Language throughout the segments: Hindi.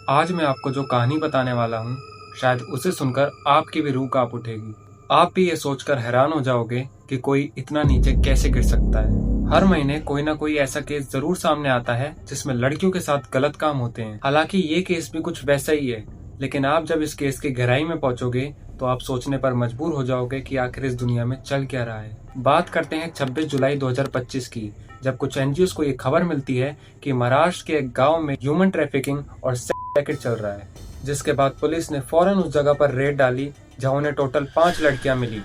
आज मैं आपको जो कहानी बताने वाला हूँ, शायद उसे सुनकर आपकी भी रूह कांप उठेगी। आप भी ये सोचकर हैरान हो जाओगे कि कोई इतना नीचे कैसे गिर सकता है। हर महीने कोई ना कोई ऐसा केस जरूर सामने आता है जिसमें लड़कियों के साथ गलत काम होते हैं। हालांकि ये केस भी कुछ वैसा ही है, लेकिन आप जब इस केस की गहराई में पहुंचोगे तो आप सोचने पर मजबूर हो जाओगे कि आखिर इस दुनिया में चल क्या रहा है। बात करते हैं 26 जुलाई 2025 की, जब कुछ एनजीओ को ये खबर मिलती है कि महाराष्ट्र के एक गांव में ह्यूमन ट्रैफिकिंग और सेक्स रैकेट चल रहा है। जिसके बाद पुलिस ने फौरन उस जगह पर रेड डाली, जहां उन्हें टोटल 5 लड़कियां मिली।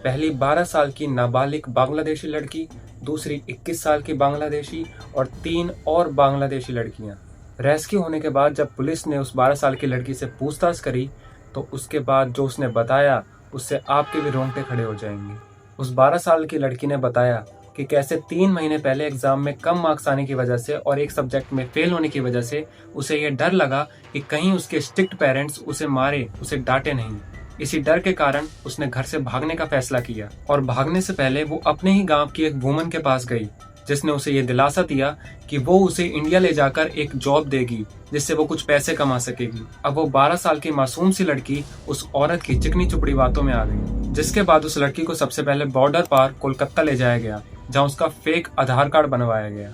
पहली 12 साल की नाबालिग बांग्लादेशी लड़की, दूसरी 21 साल की बांग्लादेशी और 3 और बांग्लादेशी लड़कियां। रेस्क्यू होने के बाद जब पुलिस ने उस 12 साल की लड़की से पूछताछ करी तो उसके बाद जो उसने बताया उससे आपके भी रोंगटे खड़े हो जाएंगे। उस 12 साल की लड़की ने बताया कि कैसे 3 महीने पहले एग्जाम में कम मार्क्स आने की वजह से और एक सब्जेक्ट में फेल होने की वजह से उसे यह डर लगा कि कहीं उसके स्ट्रिक्ट पेरेंट्स उसे मारे, उसे डांटे नहीं। इसी डर के कारण उसने घर से भागने का फैसला किया और भागने से पहले वो अपने ही गांव की एक वुमन के पास गई, जिसने उसे ये दिलासा दिया कि वो उसे इंडिया ले जाकर एक जॉब देगी जिससे वो कुछ पैसे कमा सकेगी। अब वो 12 साल की मासूम सी लड़की उस औरत की चिकनी चुपड़ी बातों में आ गई, जिसके बाद उस लड़की को सबसे पहले बॉर्डर पार कोलकाता ले जाया गया, जहां उसका फेक आधार कार्ड बनवाया गया।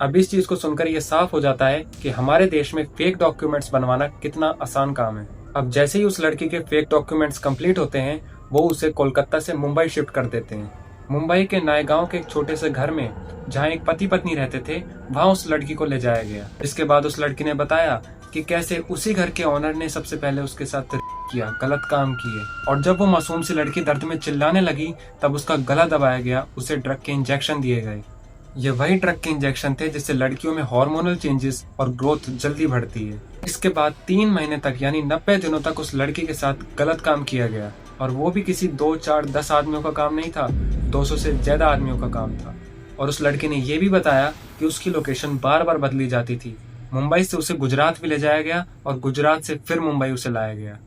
अब इस चीज को सुनकर ये साफ हो जाता है कि हमारे देश में फेक डॉक्यूमेंट्स बनवाना कितना आसान काम है। अब जैसे ही उस लड़की के फेक डॉक्यूमेंट्स कंप्लीट होते हैं, वो उसे कोलकाता से मुंबई शिफ्ट कर देते हैं। मुंबई के नायगांव के एक छोटे से घर में जहां एक पति पत्नी रहते थे, वहां उस लड़की को ले जाया गया। इसके बाद उस लड़की ने बताया कि कैसे उसी घर के ओनर ने सबसे पहले उसके साथ किया, गलत काम किए, और जब वो मासूम सी लड़की दर्द में चिल्लाने लगी तब उसका गला दबाया गया, उसे ड्रग के इंजेक्शन दिए गए। ये वही ड्रग के इंजेक्शन थे जिससे लड़कियों में हार्मोनल चेंजेस और ग्रोथ जल्दी बढ़ती है। इसके बाद 3 महीने तक यानी 90 दिनों तक उस लड़की के साथ गलत काम किया गया, और वो भी किसी 2, 4, 10 आदमियों का काम नहीं था, 200 से ज्यादा आदमियों का काम था। और उस लड़की ने यह भी बताया कि उसकी लोकेशन बार बार बदली जाती थी। मुंबई से उसे गुजरात भी ले जाया गया और गुजरात से फिर मुंबई उसे लाया गया।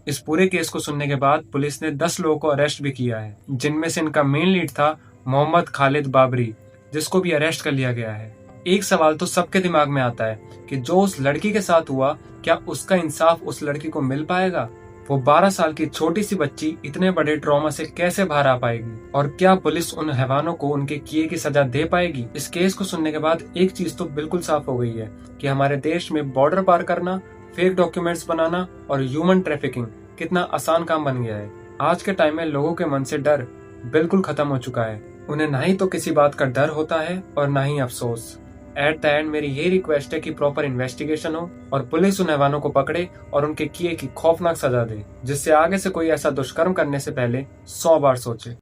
इस पूरे केस को सुनने के बाद पुलिस ने 10 लोगों को अरेस्ट भी किया है, जिनमें से इनका मेन लीड था मोहम्मद खालिद बाबरी, जिसको भी अरेस्ट कर लिया गया है। एक सवाल तो सबके दिमाग में आता है कि जो उस लड़की के साथ हुआ, क्या उसका इंसाफ उस लड़की को मिल पाएगा? वो 12 साल की छोटी सी बच्ची इतने बड़े ट्रॉमा से कैसे बाहर आ पाएगी? और क्या पुलिस उन हैवानों को उनके किए की सजा दे पाएगी? इस केस को सुनने के बाद एक चीज तो बिल्कुल साफ हो गई है कि हमारे देश में बॉर्डर पार करना, फेक डॉक्यूमेंट्स बनाना और ह्यूमन ट्रैफिकिंग कितना आसान काम बन गया है। आज के टाइम में लोगों के मन से डर बिल्कुल खत्म हो चुका है। उन्हें ना ही तो किसी बात का डर होता है और ना ही अफसोस। एट द एंड मेरी ये रिक्वेस्ट है कि प्रॉपर इन्वेस्टिगेशन हो और पुलिस उन हैवानों को पकड़े और उनके किए की खौफनाक सजा दे, जिससे आगे से कोई ऐसा दुष्कर्म करने से पहले 100 बार सोचे।